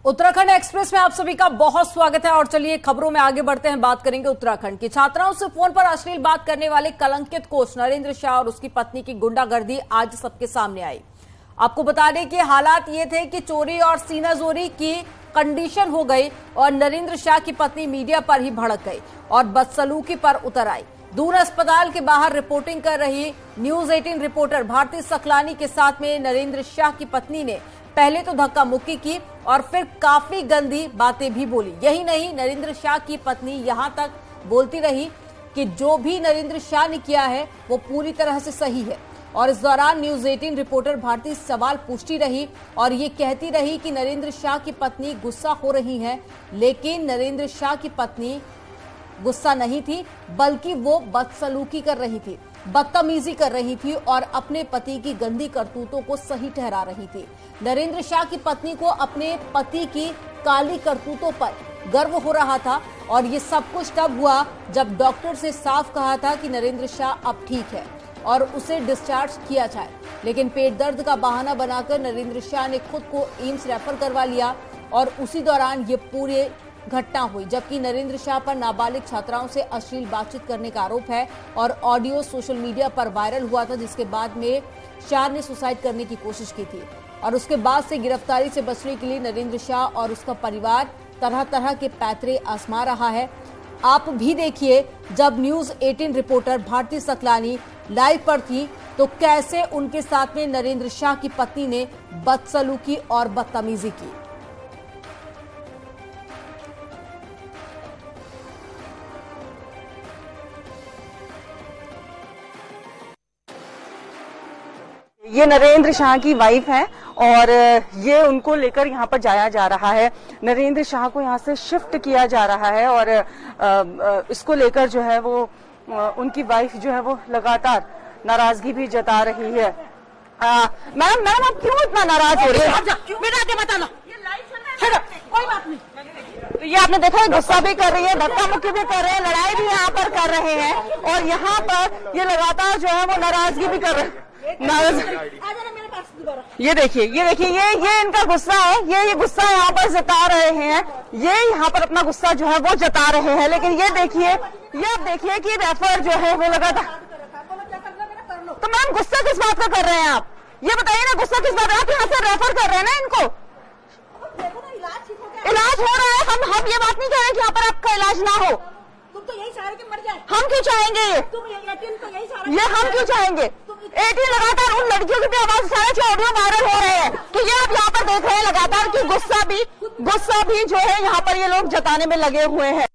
Uttarakhand express में आप सभी का बहुत स्वागत है। और चलिए खबरों में आगे बढ़ते हैं। बात करेंगे उत्तराखंड की। छात्राओं से फोन पर अश्लील बात करने वाले कलंकित कोच नरेंद्र शाह और उसकी पत्नी की गुंडागर्दी आज सबके सामने आई। आपको बता दें कि हालात ये थे कि चोरी और सीनाजोरी की कंडीशन हो गई और नरेंद्र शाह की पत्नी मीडिया पर ही भड़क गई और बदसलूकी पर उतर आई। दून अस्पताल के बाहर रिपोर्टिंग कर रही न्यूज 18 रिपोर्टर भारती सकलानी के साथ में नरेंद्र शाह की पत्नी ने पहले तो धक्का मुक्की की और फिर काफी गंदी बातें भी बोली। यही नहीं, नरेंद्र शाह की पत्नी यहां तक बोलती रही कि जो भी नरेंद्र शाह ने किया है वो पूरी तरह से सही है। और इस दौरान न्यूज 18 रिपोर्टर भारती सवाल पूछती रही और ये कहती रही कि नरेंद्र शाह की पत्नी गुस्सा हो रही है, लेकिन नरेंद्र शाह की पत्नी गुस्सा नहीं थी, बल्कि वो बदसलूकी कर रही थी, बदतमीजी कर रही थी और अपने पति की गंदी करतूतों को सही ठहरा रही थी। नरेंद्र शाह की पत्नी को अपने पति की काली करतूतों पर गर्व हो रहा था और ये सब कुछ तब हुआ जब डॉक्टर से साफ कहा था कि नरेंद्र शाह अब ठीक है और उसे डिस्चार्ज किया जाए। लेकिन पेट दर्द का बहाना बनाकर नरेंद्र शाह ने खुद को एम्स रेफर करवा लिया और उसी दौरान ये पूरे घटना हुई। जबकि नरेंद्र शाह पर नाबालिग छात्राओं से अश्लील बातचीत करने का आरोप है और ऑडियो सोशल मीडिया पर वायरल हुआ था, जिसके बाद में शाह ने सुसाइड करने की कोशिश की थी। और उसके बाद से गिरफ्तारी से बचने के लिए नरेंद्र शाह और उसका परिवार तरह तरह के पैतरे आजमा रहा है। आप भी देखिए, जब News 18 reporter Bharti Saklani live पर थी तो कैसे उनके साथ में नरेंद्र शाह की पत्नी ने बदसलूकी और बदतमीजी की। ये नरेंद्र शाह की वाइफ है और ये उनको लेकर यहाँ पर जाया जा रहा है। नरेंद्र शाह को यहाँ से शिफ्ट किया जा रहा है और इसको लेकर जो है वो उनकी वाइफ जो है वो लगातार नाराजगी भी जता रही है। मैम आप क्यों इतना नाराज हो रही है? बेटा आगे बताना, कोई बात नहीं। तो ये आपने देखा है, गुस्सा भी कर रही है, धक्का मुक्की भी कर रहे हैं, लड़ाई भी यहाँ पर कर रहे हैं और यहाँ पर ये लगातार जो है वो नाराजगी भी कर रहे हैं। ये देखिए ये इनका गुस्सा है, ये गुस्सा यहाँ पर जता रहे हैं, ये यहाँ पर अपना गुस्सा जो है वो जता रहे हैं। लेकिन ये आप देखिए कि रेफर जो है वो लगातार। तो मैम गुस्सा किस बात का कर रहे हैं आप? ये बताइए ना, गुस्सा किस बात? आप यहाँ से रेफर कर रहे हैं ना इनको, इलाज हो रहा है। हम ये बात नहीं कह रहे कि यहाँ पर आपका इलाज ना हो। तुम तो यही चाह रहे कि मर जाए। हम क्यों चाहेंगे ये? तुम यही चाह रहे। ये हम क्यों चाहेंगे? 18 लगातार उन लड़कियों की भी आवाज उठा रहे जो ऑडियो वायरल हो रहे हैं। तो ये आप यहाँ पर देख रहे हैं लगातार कि गुस्सा भी जो है यहाँ पर ये लोग जताने में लगे हुए हैं।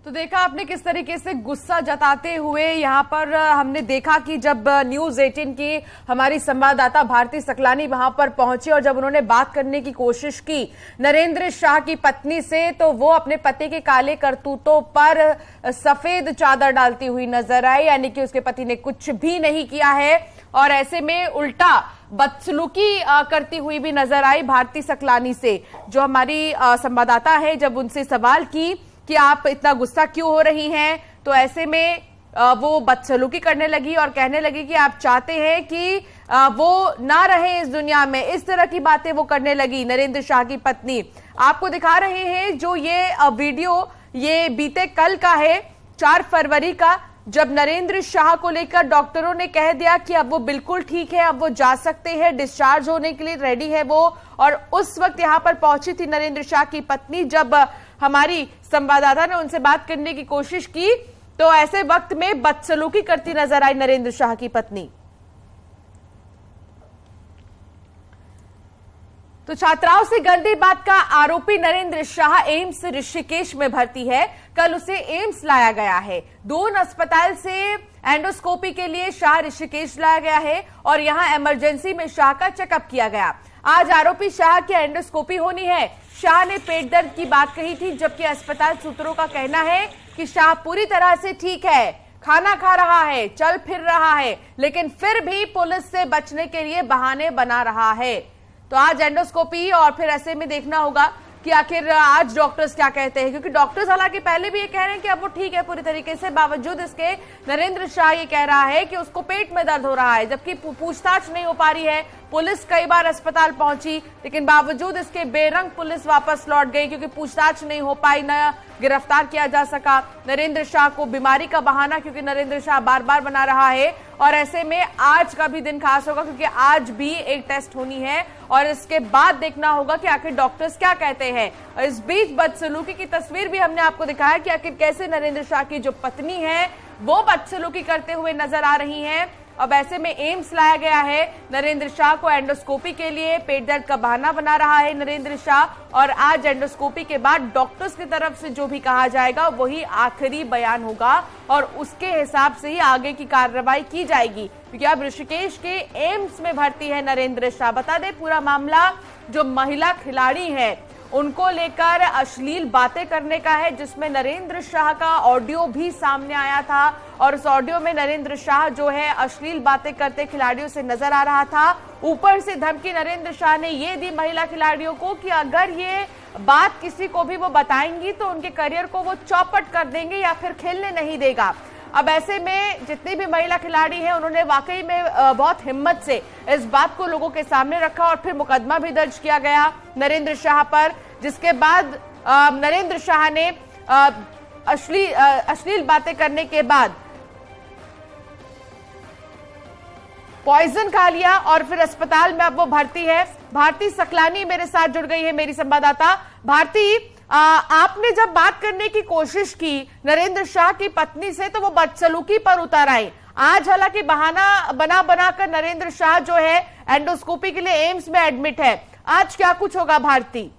तो देखा आपने किस तरीके से गुस्सा जताते हुए यहाँ पर हमने देखा कि जब न्यूज 18 की हमारी संवाददाता भारती सकलानी वहां पर पहुंची और जब उन्होंने बात करने की कोशिश की नरेंद्र शाह की पत्नी से, तो वो अपने पति के काले करतूतों पर सफेद चादर डालती हुई नजर आई। यानी कि उसके पति ने कुछ भी नहीं किया है और ऐसे में उल्टा बदसलूकी करती हुई भी नजर आई भारती सकलानी से। जो हमारी संवाददाता है, जब उनसे सवाल की कि आप इतना गुस्सा क्यों हो रही हैं, तो ऐसे में वो बदसलूकी करने लगी और कहने लगी कि आप चाहते हैं कि वो ना रहे इस दुनिया में। इस तरह की बातें वो करने लगी नरेंद्र शाह की पत्नी। आपको दिखा रहे हैं जो ये वीडियो, ये बीते कल का है, 4 फरवरी का, जब नरेंद्र शाह को लेकर डॉक्टरों ने कह दिया कि अब वो बिल्कुल ठीक है, अब वो जा सकते हैं, डिस्चार्ज होने के लिए रेडी है वो। और उस वक्त यहाँ पर पहुंची थी नरेंद्र शाह की पत्नी। जब हमारी संवाददाता ने उनसे बात करने की कोशिश की तो ऐसे वक्त में बदसलूकी करती नजर आई नरेंद्र शाह की पत्नी। तो छात्राओं से गंदी बात का आरोपी नरेंद्र शाह एम्स ऋषिकेश में भर्ती है। कल उसे एम्स लाया गया है। दून अस्पताल से एंडोस्कोपी के लिए शाह ऋषिकेश लाया गया है और यहां इमरजेंसी में शाह का चेकअप किया गया। आज आरोपी शाह की एंडोस्कोपी होनी है। शाह ने पेट दर्द की बात कही थी, जबकि अस्पताल सूत्रों का कहना है कि शाह पूरी तरह से ठीक है, खाना खा रहा है, चल फिर रहा है, लेकिन फिर भी पुलिस से बचने के लिए बहाने बना रहा है। तो आज एंडोस्कोपी और फिर ऐसे में देखना होगा कि आखिर आज डॉक्टर्स क्या कहते हैं, क्योंकि डॉक्टर्स हालांकि पहले भी ये कह रहे हैं कि अब वो ठीक है पूरी तरीके से, बावजूद इसके नरेंद्र शाह ये कह रहा है कि उसको पेट में दर्द हो रहा है, जबकि पूछताछ नहीं हो पा रही है। पुलिस कई बार अस्पताल पहुंची, लेकिन बावजूद इसके बेरंग पुलिस वापस लौट गई, क्योंकि पूछताछ नहीं हो पाई, न गिरफ्तार किया जा सका नरेंद्र शाह को। बीमारी का बहाना क्योंकि नरेंद्र शाह बार बार बना रहा है, और ऐसे में आज का भी दिन खास होगा, क्योंकि आज भी एक टेस्ट होनी है और इसके बाद देखना होगा कि आखिर डॉक्टर्स क्या कहते हैं। और इस बीच बदसलूकी की तस्वीर भी हमने आपको दिखाया कि आखिर कैसे नरेंद्र शाह की जो पत्नी है वो बदसलूकी करते हुए नजर आ रही हैं। अब ऐसे में एम्स लाया गया है नरेंद्र शाह को एंडोस्कोपी के लिए। पेट दर्द का बहाना बना रहा है नरेंद्र शाह, और आज एंडोस्कोपी के बाद डॉक्टर्स की तरफ से जो भी कहा जाएगा वही आखिरी बयान होगा और उसके हिसाब से ही आगे की कार्रवाई की जाएगी, क्योंकि अब ऋषिकेश के एम्स में भर्ती है नरेंद्र शाह। बता दें पूरा मामला जो महिला खिलाड़ी है उनको लेकर अश्लील बातें करने का है, जिसमें नरेंद्र शाह का ऑडियो भी सामने आया था, और उस ऑडियो में नरेंद्र शाह जो है अश्लील बातें करते खिलाड़ियों से नजर आ रहा था। ऊपर से धमकी नरेंद्र शाह ने ये दी महिला खिलाड़ियों को कि अगर ये बात किसी को भी वो बताएंगी तो उनके करियर को वो चौपट कर देंगे या फिर खेलने नहीं देगा। अब ऐसे में जितनी भी महिला खिलाड़ी हैं उन्होंने वाकई में बहुत हिम्मत से इस बात को लोगों के सामने रखा, और फिर मुकदमा भी दर्ज किया गया नरेंद्र शाह पर, जिसके बाद नरेंद्र शाह ने अश्लील बातें करने के बाद पॉइजन खा लिया और फिर अस्पताल में अब वो भर्ती है। भारती सकलानी मेरे साथ जुड़ गई है, मेरी संवाददाता। भारती, आपने जब बात करने की कोशिश की नरेंद्र शाह की पत्नी से तो वो बदसलूकी पर उतर आई। आज हालांकि बहाना बनाकर नरेंद्र शाह जो है एंडोस्कोपी के लिए एम्स में एडमिट है। आज क्या कुछ होगा भारती?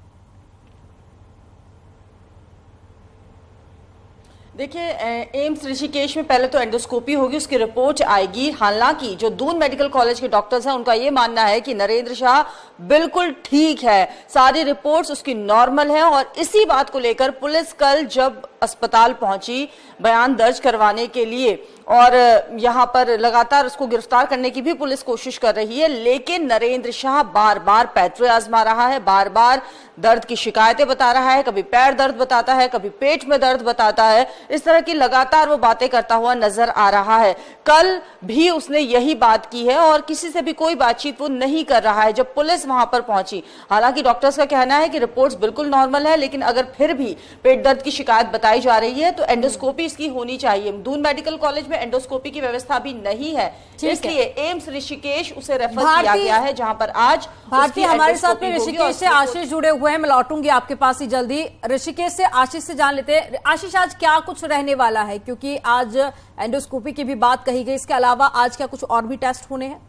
देखिए, एम्स ऋषिकेश में पहले तो एंडोस्कोपी होगी, उसकी रिपोर्ट आएगी। हालांकि जो दून मेडिकल कॉलेज के डॉक्टर्स हैं उनका ये मानना है कि नरेंद्र शाह बिल्कुल ठीक है, सारी रिपोर्ट्स उसकी नॉर्मल है, और इसी बात को लेकर पुलिस कल जब अस्पताल पहुंची बयान दर्ज करवाने के लिए, और यहां पर लगातार उसको गिरफ्तार करने की भी पुलिस कोशिश कर रही है, लेकिन नरेंद्र शाह बार बार पैतरे आजमा रहा है, बार बार दर्द की शिकायतें बता रहा है, कभी पैर दर्द बताता है, कभी पेट में दर्द बताता है, इस तरह की लगातार वो बातें करता हुआ नजर आ रहा है। कल भी उसने यही बात की है और किसी से भी कोई बातचीत वो नहीं कर रहा है जब पुलिस वहां पर पहुंची। हालांकि डॉक्टर्स का कहना है कि रिपोर्ट्स बिल्कुल नॉर्मल है, लेकिन अगर फिर भी पेट दर्द की शिकायत बताई जा रही है तो एंडोस्कोपी इसकी होनी चाहिए। दून मेडिकल कॉलेज में एंडोस्कोपी की व्यवस्था भी नहीं है, इसलिए एम्स ऋषिकेश उसे रेफर किया गया है, जहां पर आज भारतीय हमारे साथ में ऋषिकेश से आशीष जुड़े हुए हैं। मैं लौटूंगी आपके पास ही जल्दी। ऋषिकेश से आशीष से जान लेते हैं। आशीष, आज क्या कुछ रहने वाला है, क्योंकि आज एंडोस्कोपी की भी बात कही गई, इसके अलावा आज क्या कुछ और भी टेस्ट होने हैं?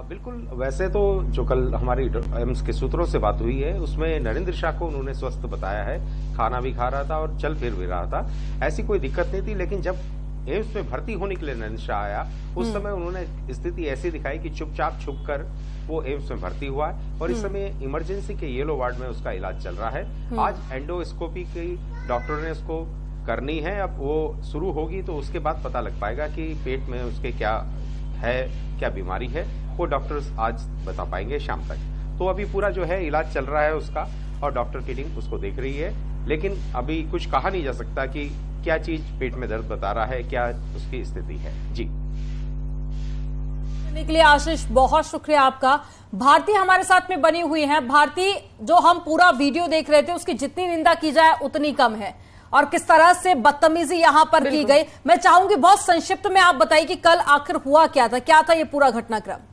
बिल्कुल, वैसे तो जो कल हमारी एम्स के सूत्रों से बात हुई है उसमें नरेंद्र शाह को उन्होंने स्वस्थ बताया है, खाना भी खा रहा था और चल फिर भी रहा था, ऐसी कोई दिक्कत नहीं थी। लेकिन जब एम्स में भर्ती होने के लिए नरेंद्र शाह आया उस समय उन्होंने स्थिति ऐसी दिखाई कि चुपचाप छुपकर वो एम्स में भर्ती हुआ है, और इस समय इमरजेंसी के येलो वार्ड में उसका इलाज चल रहा है। आज एंडोस्कोपी की डॉक्टर ने उसको करनी है, अब वो शुरू होगी तो उसके बाद पता लग पाएगा कि पेट में उसके क्या है, क्या बीमारी है, वो डॉक्टर्स आज बता पाएंगे शाम तक। तो अभी पूरा जो है इलाज चल रहा है उसका, और डॉक्टर की टीम उसको देख रही है, लेकिन अभी कुछ कहा नहीं जा सकता कि क्या चीज पेट में दर्द बता रहा है, क्या उसकी स्थिति है। जी, के लिए आशीष बहुत शुक्रिया आपका। भारती हमारे साथ में बनी हुई है। भारती, जो हम पूरा वीडियो देख रहे थे उसकी जितनी निंदा की जाए उतनी कम है, और किस तरह से बदतमीजी यहां पर की गई, मैं चाहूंगी बहुत संक्षिप्त में आप बताइए कि कल आखिर हुआ क्या था ये पूरा घटनाक्रम?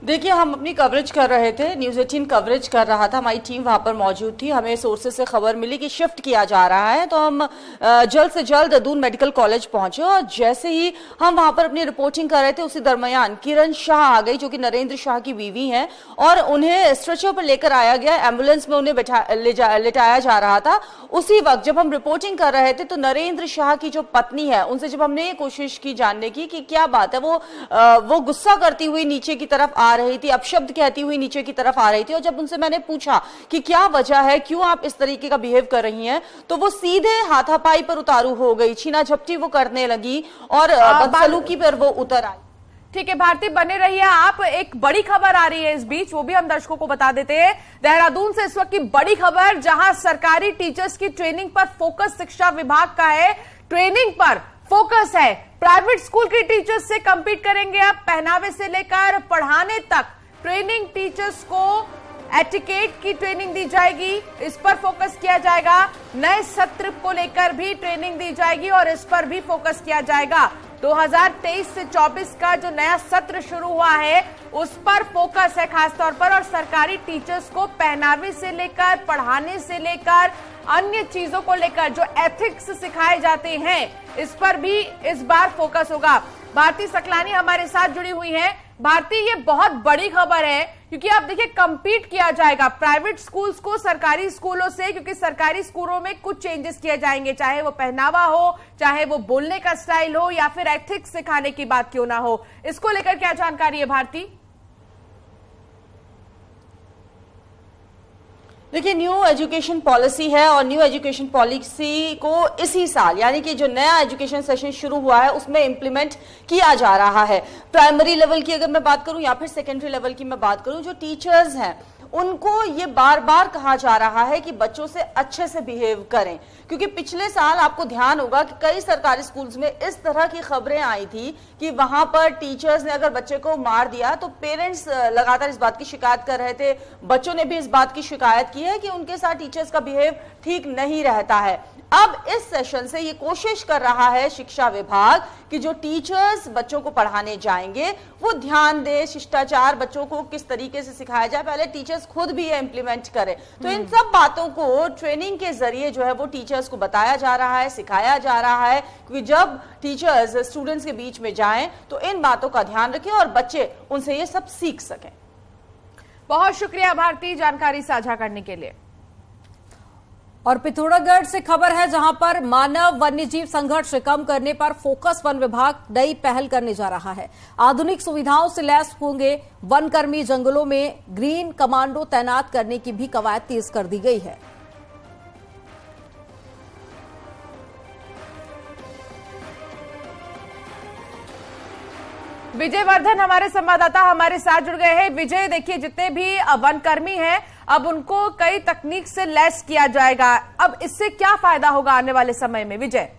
देखिए, हम अपनी कवरेज कर रहे थे, न्यूज़ 18 कवरेज कर रहा था, हमारी टीम वहां पर मौजूद थी। हमें सोर्सेज से खबर मिली कि शिफ्ट किया जा रहा है, तो हम जल्द से जल्द दून मेडिकल कॉलेज पहुंचे, और जैसे ही हम वहां पर अपनी रिपोर्टिंग कर रहे थे उसी दरमियान किरण शाह आ गई, जो कि नरेंद्र शाह की बीवी हैं, और उन्हें स्ट्रेचर पर लेकर आया गया, एम्बुलेंस में उन्हें लेटाया जा रहा था। उसी वक्त जब हम रिपोर्टिंग कर रहे थे तो नरेंद्र शाह की जो पत्नी है उनसे जब हमने ये कोशिश की जानने की कि क्या बात है, वो गुस्सा करती हुई नीचे की तरफ आ रही थी, अपशब्द कहती हुई नीचे की तरफ आ रही थी। और जब उनसे मैंने पूछा कि क्या वजह है, क्यों आप इस तरीके का बिहेव कर रही हैं, तो वो सीधे हाथापाई पर उतारू हो गई, छीना झपटी वो करने लगी और बदसलूकी पर वो उतर आई। ठीक है भारती, बने रहिए आप। एक बड़ी खबर आ रही है इस बीच, वो भी हम दर्शकों को बता देते हैं। देहरादून से इस वक्त की बड़ी खबर, जहां सरकारी टीचर्स की ट्रेनिंग पर फोकस शिक्षा विभाग का है, ट्रेनिंग पर फोकस है। प्राइवेट स्कूल के टीचर्स से कंपीट करेंगे अब, पहनावे से लेकर पढ़ाने तक ट्रेनिंग टीचर्स को एटिकेट की ट्रेनिंग दी जाएगी, इस पर फोकस किया जाएगा। नए सत्र को लेकर भी ट्रेनिंग दी जाएगी और इस पर भी फोकस किया जाएगा। 2023 से 24 का जो नया सत्र शुरू हुआ है उस पर फोकस है खासतौर पर, और सरकारी टीचर्स को पहनावे से लेकर पढ़ाने से लेकर अन्य चीजों को लेकर जो एथिक्स सिखाए जाते हैं इस पर भी इस बार फोकस होगा। भारती सकलानी हमारे साथ जुड़ी हुई हैं। भारती, ये बहुत बड़ी खबर है क्योंकि आप देखिए कंपीट किया जाएगा प्राइवेट स्कूल्स को सरकारी स्कूलों से, क्योंकि सरकारी स्कूलों में कुछ चेंजेस किए जाएंगे, चाहे वो पहनावा हो, चाहे वो बोलने का स्टाइल हो, या फिर एथिक्स सिखाने की बात क्यों ना हो। इसको लेकर क्या जानकारी है भारती? देखिए, न्यू एजुकेशन पॉलिसी है और न्यू एजुकेशन पॉलिसी को इसी साल यानी कि जो नया एजुकेशन सेशन शुरू हुआ है उसमें इंप्लीमेंट किया जा रहा है। प्राइमरी लेवल की अगर मैं बात करूं या फिर सेकेंडरी लेवल की मैं बात करूं, जो टीचर्स हैं उनको ये बार बार कहा जा रहा है कि बच्चों से अच्छे से बिहेव करें, क्योंकि पिछले साल आपको ध्यान होगा कि कई सरकारी स्कूल्स में इस तरह की खबरें आई थी कि वहां पर टीचर्स ने अगर बच्चे को मार दिया तो पेरेंट्स लगातार इस बात की शिकायत कर रहे थे, बच्चों ने भी इस बात की शिकायत की है कि उनके साथ टीचर्स का बिहेव ठीक नहीं रहता है। अब इस सेशन से ये कोशिश कर रहा है शिक्षा विभाग कि जो टीचर्स बच्चों को पढ़ाने जाएंगे वो ध्यान दे, शिष्टाचार बच्चों को किस तरीके से सिखाया जाए, पहले टीचर्स खुद भी ये इंप्लीमेंट करें। तो इन सब बातों को ट्रेनिंग के जरिए जो है वो टीचर्स को बताया जा रहा है, सिखाया जा रहा है, क्योंकि जब टीचर्स स्टूडेंट्स के बीच में जाएं तो इन बातों का ध्यान रखें और बच्चे उनसे ये सब सीख सकें। बहुत शुक्रिया भारती जानकारी साझा करने के लिए। और पिथौरागढ़ से खबर है, जहां पर मानव वन्यजीव संघर्ष कम करने पर फोकस वन विभाग नई पहल करने जा रहा है। आधुनिक सुविधाओं से लैस होंगे वनकर्मी, जंगलों में ग्रीन कमांडो तैनात करने की भी कवायद तेज कर दी गई है। विजय वर्धन हमारे संवाददाता हमारे साथ जुड़ गए हैं। विजय, देखिए जितने भी वनकर्मी हैं अब उनको कई तकनीक से लैस किया जाएगा, अब इससे क्या फायदा होगा आने वाले समय में? विजय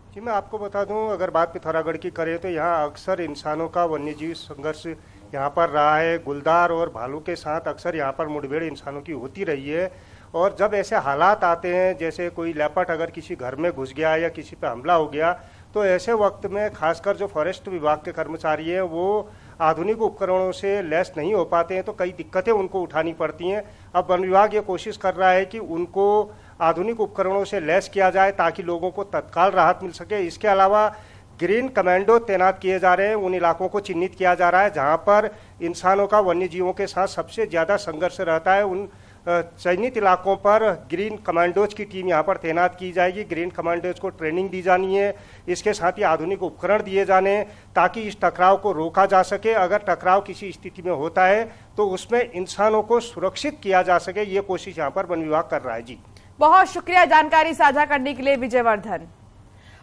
जी, मैं आपको बता दूं, अगर बात पिथौरागढ़ की करें तो यहाँ अक्सर इंसानों का वन्यजीव संघर्ष यहाँ पर रहा है। गुलदार और भालू के साथ अक्सर यहाँ पर मुठभेड़ इंसानों की होती रही है। और जब ऐसे हालात आते हैं, जैसे कोई लेपर्ड अगर किसी घर में घुस गया या किसी पे हमला हो गया, तो ऐसे वक्त में खासकर जो फॉरेस्ट विभाग के कर्मचारी हैं वो आधुनिक उपकरणों से लैस नहीं हो पाते हैं, तो कई दिक्कतें उनको उठानी पड़ती हैं। अब वन विभाग ये कोशिश कर रहा है कि उनको आधुनिक उपकरणों से लैस किया जाए ताकि लोगों को तत्काल राहत मिल सके। इसके अलावा ग्रीन कमांडो तैनात किए जा रहे हैं, उन इलाकों को चिन्हित किया जा रहा है जहां पर इंसानों का वन्यजीवों के साथ सबसे ज़्यादा संघर्ष रहता है। उन चयनित इलाकों पर ग्रीन कमांडोज की टीम यहाँ पर तैनात की जाएगी। ग्रीन कमांडोज को ट्रेनिंग दी जानी है, इसके साथ ही आधुनिक उपकरण दिए जाने ताकि इस टकराव को रोका जा सके। अगर टकराव किसी स्थिति में होता है तो उसमें इंसानों को सुरक्षित किया जा सके, ये कोशिश यहाँ पर वन विभाग कर रहा है। जी, बहुत शुक्रिया जानकारी साझा करने के लिए विजय वर्धन।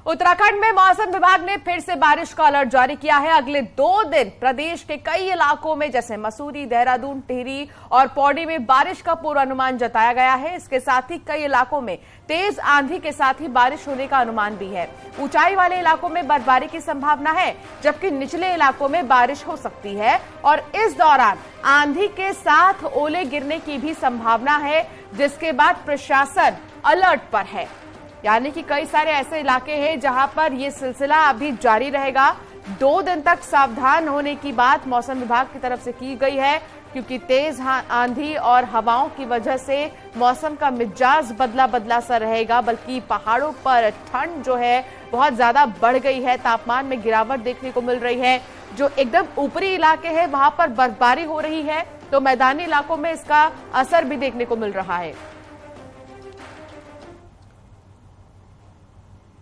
उत्तराखंड में मौसम विभाग ने फिर से बारिश का अलर्ट जारी किया है। अगले 2 दिन प्रदेश के कई इलाकों में जैसे मसूरी, देहरादून, टिहरी और पौड़ी में बारिश का पूर्वानुमान जताया गया है। इसके साथ ही कई इलाकों में तेज आंधी के साथ ही बारिश होने का अनुमान भी है। ऊंचाई वाले इलाकों में बर्फबारी की संभावना है, जबकि निचले इलाकों में बारिश हो सकती है और इस दौरान आंधी के साथ ओले गिरने की भी संभावना है, जिसके बाद प्रशासन अलर्ट पर है। यानी कि कई सारे ऐसे इलाके हैं जहां पर यह सिलसिला अभी जारी रहेगा। 2 दिन तक सावधान होने की बात मौसम विभाग की तरफ से की गई है, क्योंकि तेज आंधी और हवाओं की वजह से मौसम का मिजाज बदला बदला सा रहेगा। बल्कि पहाड़ों पर ठंड जो है बहुत ज्यादा बढ़ गई है, तापमान में गिरावट देखने को मिल रही है। जो एकदम ऊपरी इलाके हैं वहां पर बर्फबारी हो रही है, तो मैदानी इलाकों में इसका असर भी देखने को मिल रहा है।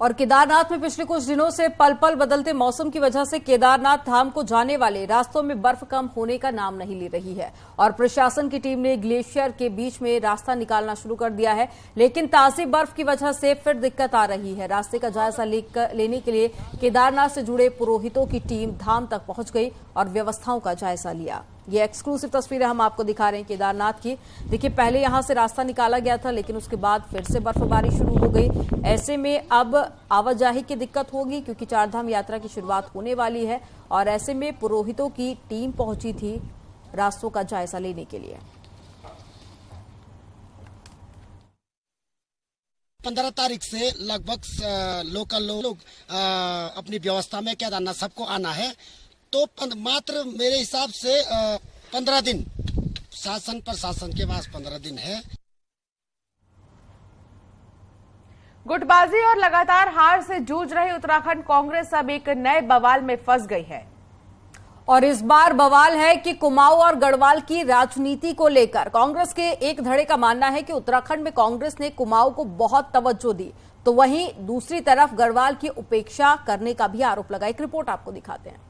और केदारनाथ में पिछले कुछ दिनों से पल पल बदलते मौसम की वजह से केदारनाथ धाम को जाने वाले रास्तों में बर्फ कम होने का नाम नहीं ले रही है और प्रशासन की टीम ने ग्लेशियर के बीच में रास्ता निकालना शुरू कर दिया है, लेकिन ताजी बर्फ की वजह से फिर दिक्कत आ रही है। रास्ते का जायजा लेने के लिए केदारनाथ से जुड़े पुरोहितों की टीम धाम तक पहुंच गई और व्यवस्थाओं का जायजा लिया। ये एक्सक्लूसिव तस्वीरें हम आपको दिखा रहे हैं केदारनाथ की। देखिए, पहले यहां से रास्ता निकाला गया था, लेकिन उसके बाद फिर से बर्फबारी शुरू हो गई। ऐसे में अब आवाजाही की दिक्कत होगी क्योंकि चारधाम यात्रा की शुरुआत होने वाली है और ऐसे में पुरोहितों की टीम पहुंची थी रास्तों का जायजा लेने के लिए। 15 तारीख से लगभग लोकल लोग अपनी व्यवस्था में केदारनाथ सबको आना है, तो मात्र मेरे हिसाब से 15 दिन शासन प्रशासन के पास 15 दिन है। गुटबाजी और लगातार हार से जूझ रही उत्तराखंड कांग्रेस अब एक नए बवाल में फंस गई है और इस बार बवाल है कि कुमाऊं और गढ़वाल की राजनीति को लेकर। कांग्रेस के एक धड़े का मानना है कि उत्तराखंड में कांग्रेस ने कुमाऊं को बहुत तवज्जो दी, तो वहीं दूसरी तरफ गढ़वाल की उपेक्षा करने का भी आरोप लगा। एक रिपोर्ट आपको दिखाते हैं।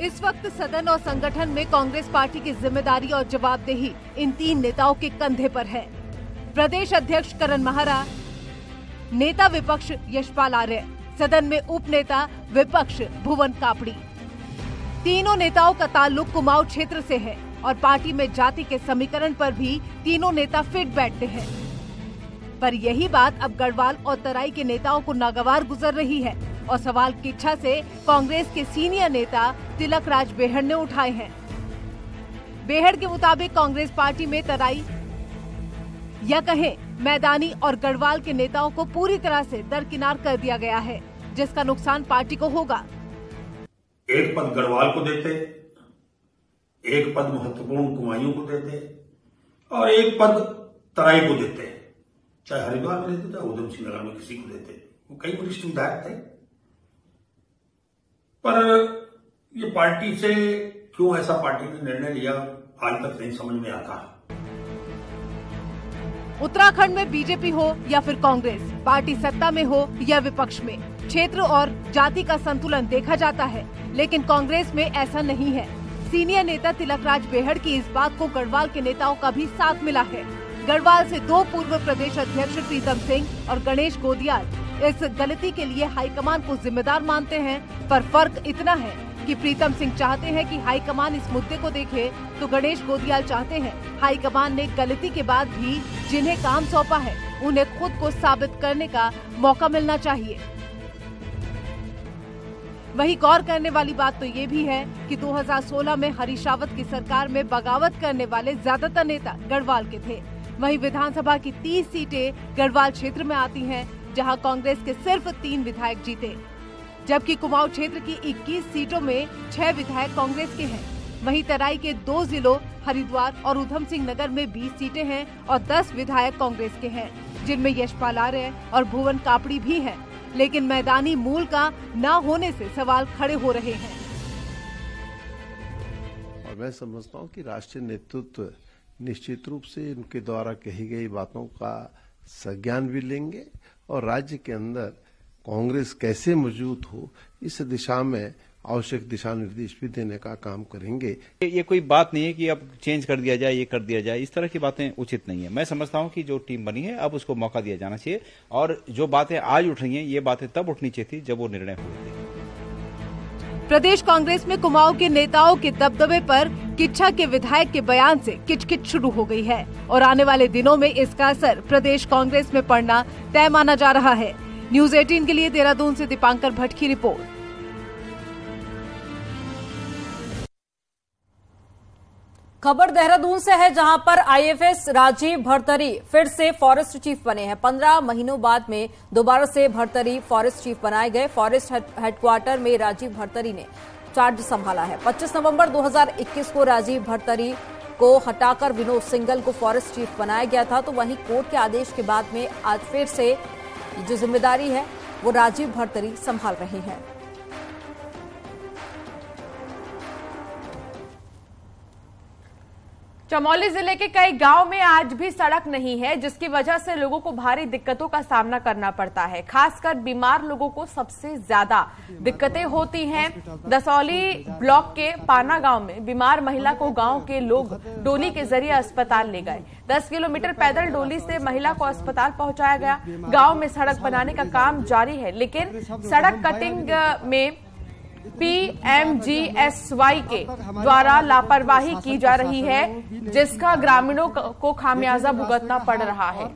इस वक्त सदन और संगठन में कांग्रेस पार्टी की जिम्मेदारी और जवाबदेही इन तीन नेताओं के कंधे पर है। प्रदेश अध्यक्ष करण महारा, नेता विपक्ष यशपाल आर्य, सदन में उप नेता विपक्ष भुवन कापड़ी। तीनों नेताओं का ताल्लुक कुमाऊं क्षेत्र से है और पार्टी में जाति के समीकरण पर भी तीनों नेता फिट बैठते हैं। पर यही बात अब गढ़वाल और तराई के नेताओं को नागवार गुजर रही है और सवाल किच्छा से कांग्रेस के सीनियर नेता तिलक राज बेहड़ ने उठाए हैं। बेहड़ के मुताबिक कांग्रेस पार्टी में तराई या कहें मैदानी और गढ़वाल के नेताओं को पूरी तरह से दरकिनार कर दिया गया है, जिसका नुकसान पार्टी को होगा। एक पद गढ़वाल को देते, एक पद महत्वपूर्ण कुमायूं को देते और एक पद तराई को देते, चाहे हरिद्वार में देते चाहे उधम सिंह नगर में किसी को देते। वो कई वरिष्ठ विधायक थे, पर ये पार्टी से क्यों ऐसा पार्टी ने निर्णय लिया आज तक नहीं समझ में आता। उत्तराखंड में बीजेपी हो या फिर कांग्रेस, पार्टी सत्ता में हो या विपक्ष में, क्षेत्र और जाति का संतुलन देखा जाता है, लेकिन कांग्रेस में ऐसा नहीं है। सीनियर नेता तिलक राज बेहड़ की इस बात को गढ़वाल के नेताओं का भी साथ मिला है। गढ़वाल से दो पूर्व प्रदेश अध्यक्ष प्रीतम सिंह और गणेश गोदियाल इस गलती के लिए हाईकमान को जिम्मेदार मानते हैं, पर फर्क इतना है कि प्रीतम सिंह चाहते हैं कि हाईकमान इस मुद्दे को देखे, तो गणेश गोदियाल चाहते हैं हाईकमान ने गलती के बाद भी जिन्हें काम सौंपा है उन्हें खुद को साबित करने का मौका मिलना चाहिए। वहीं गौर करने वाली बात तो ये भी है कि 2016 में हरीश रावत की सरकार में बगावत करने वाले ज्यादातर नेता गढ़वाल के थे। वहीं विधानसभा की 30 सीटें गढ़वाल क्षेत्र में आती हैं, जहां कांग्रेस के सिर्फ 3 विधायक जीते, जबकि कुमाऊं क्षेत्र की 21 सीटों में 6 विधायक कांग्रेस के हैं। वहीं तराई के 2 जिलों हरिद्वार और उधम सिंह नगर में 20 सीटें हैं और 10 विधायक कांग्रेस के हैं, जिनमें यशपाल आर्य और भुवन कापड़ी भी हैं। लेकिन मैदानी मूल का न होने से सवाल खड़े हो रहे हैं। और मैं समझता हूं कि राष्ट्रीय नेतृत्व निश्चित रूप से उनके द्वारा कही गई बातों का संज्ञान भी लेंगे और राज्य के अंदर कांग्रेस कैसे मजबूत हो इस दिशा में आवश्यक दिशा निर्देश भी देने का काम करेंगे। ये कोई बात नहीं है कि अब चेंज कर दिया जाए, ये कर दिया जाए, इस तरह की बातें उचित नहीं है। मैं समझता हूं कि जो टीम बनी है अब उसको मौका दिया जाना चाहिए और जो बातें आज उठ रही हैं ये बातें तब उठनी चाहिए थी जब वो निर्णय हुए थे। प्रदेश कांग्रेस में कुमाऊं के नेताओं के दबदबे पर किच्छा के विधायक के बयान से किचकिच शुरू हो गई है और आने वाले दिनों में इसका असर प्रदेश कांग्रेस में पड़ना तय माना जा रहा है। न्यूज 18 के लिए देहरादून से दीपांकर भट्ट की रिपोर्ट। खबर देहरादून से है, जहां पर आईएफएस राजीव भरतरी फिर से फॉरेस्ट चीफ बने हैं। 15 महीनों बाद में दोबारा से भरतरी फॉरेस्ट चीफ बनाए गए। फॉरेस्ट हेडक्वार्टर में राजीव भरतरी ने चार्ज संभाला है। 25 नवंबर 2021 को राजीव भरतरी को हटाकर विनोद सिंघल को फॉरेस्ट चीफ बनाया गया था, तो वहीं कोर्ट के आदेश के बाद में आज फिर से जो जिम्मेदारी है वो राजीव भरतरी संभाल रहे हैं। चमोली जिले के कई गांव में आज भी सड़क नहीं है, जिसकी वजह से लोगों को भारी दिक्कतों का सामना करना पड़ता है। खासकर बीमार लोगों को सबसे ज्यादा दिक्कतें होती हैं। दसौली ब्लॉक के पाना गांव में बीमार महिला को गांव के लोग डोली के जरिए अस्पताल ले गए। 10 किलोमीटर पैदल डोली से महिला को अस्पताल पहुंचाया गया। गांव में सड़क बनाने का काम जारी है, लेकिन सड़क कटिंग में PMGSY के द्वारा लापरवाही की जा रही है, जिसका ग्रामीणों को खामियाजा भुगतना पड़ रहा है।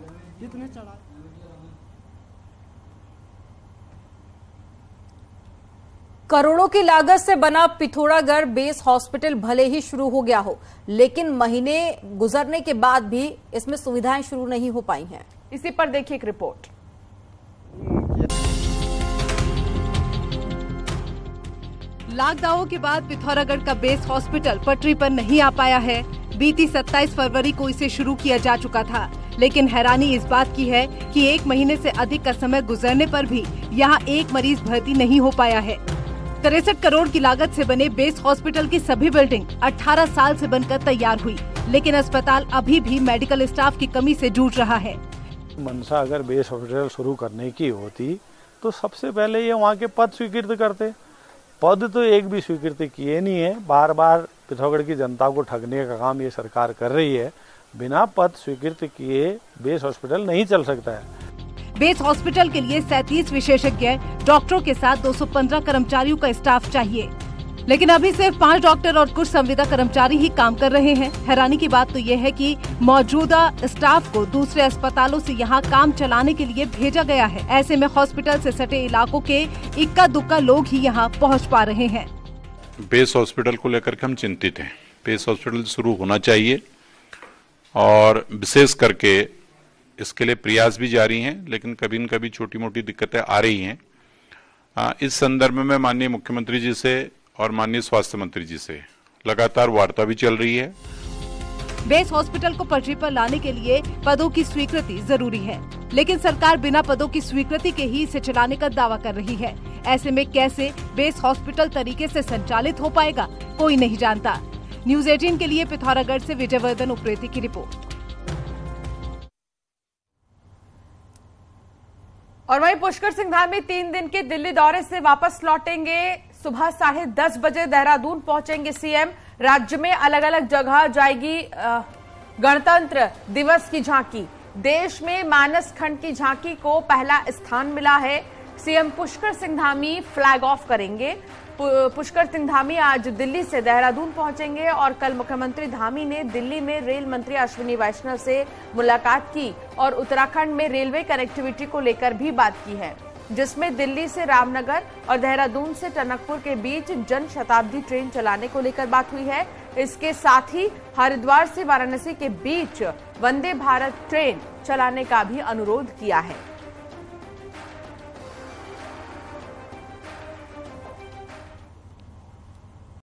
करोड़ों की लागत से बना पिथौरागढ़ बेस हॉस्पिटल भले ही शुरू हो गया हो, लेकिन महीने गुजरने के बाद भी इसमें सुविधाएं शुरू नहीं हो पाई हैं। इसी पर देखिए एक रिपोर्ट। लॉकडाउन के बाद पिथौरागढ़ का बेस हॉस्पिटल पटरी पर नहीं आ पाया है। बीती 27 फरवरी को इसे शुरू किया जा चुका था, लेकिन हैरानी इस बात की है कि 1 महीने से अधिक का समय गुजरने पर भी यहां एक मरीज भर्ती नहीं हो पाया है। 63 करोड़ की लागत से बने बेस हॉस्पिटल की सभी बिल्डिंग 18 साल से बनकर तैयार हुई, लेकिन अस्पताल अभी भी मेडिकल स्टाफ की कमी से जूझ रहा है। मनसा अगर बेस हॉस्पिटल शुरू करने की होती तो सबसे पहले ये वहाँ के पद स्वीकृत करते। पद तो एक भी स्वीकृति किए नहीं है। बार बार पिथौरागढ़ की जनता को ठगने का काम ये सरकार कर रही है। बिना पद स्वीकृत किए बेस हॉस्पिटल नहीं चल सकता है। बेस हॉस्पिटल के लिए 37 विशेषज्ञ डॉक्टरों के साथ 215 कर्मचारियों का स्टाफ चाहिए, लेकिन अभी सिर्फ 5 डॉक्टर और कुछ संविदा कर्मचारी ही काम कर रहे हैं। हैरानी की बात तो ये है कि मौजूदा स्टाफ को दूसरे अस्पतालों से यहाँ काम चलाने के लिए भेजा गया है। ऐसे में हॉस्पिटल से सटे इलाकों के इक्का दुक्का लोग ही यहाँ पहुँच पा रहे हैं। बेस हॉस्पिटल को लेकर के हम चिंतित हैं। बेस हॉस्पिटल शुरू होना चाहिए और विशेष करके इसके लिए प्रयास भी जारी हैं, लेकिन कभी न कभी छोटी मोटी दिक्कतें आ रही हैं। इस संदर्भ में माननीय मुख्यमंत्री जी से और माननीय स्वास्थ्य मंत्री जी से लगातार वार्ता भी चल रही है। बेस हॉस्पिटल को पटरी पर लाने के लिए पदों की स्वीकृति जरूरी है, लेकिन सरकार बिना पदों की स्वीकृति के ही इसे चलाने का दावा कर रही है। ऐसे में कैसे बेस हॉस्पिटल तरीके से संचालित हो पाएगा, कोई नहीं जानता। न्यूज़ 18 के लिए पिथौरागढ़ से विजयवर्धन उप्रेती की रिपोर्ट। और वहीं पुष्कर सिंह धामी 3 दिन के दिल्ली दौरे से वापस लौटेंगे। सुबह 10:30 बजे देहरादून पहुंचेंगे सीएम। राज्य में अलग अलग जगह जाएगी गणतंत्र दिवस की झांकी। देश में मानस खंड की झांकी को पहला स्थान मिला है। CM Pushkar Singh Dhami flag of करेंगे। पुष्कर सिंह धामी आज दिल्ली से देहरादून पहुंचेंगे और कल मुख्यमंत्री धामी ने दिल्ली में रेल मंत्री अश्विनी वैष्णव से मुलाकात की और उत्तराखंड में रेलवे कनेक्टिविटी को लेकर भी बात की है, जिसमें दिल्ली से रामनगर और देहरादून से टनकपुर के बीच जन शताब्दी ट्रेन चलाने को लेकर बात हुई है। इसके साथ ही हरिद्वार से वाराणसी के बीच वंदे भारत ट्रेन चलाने का भी अनुरोध किया है।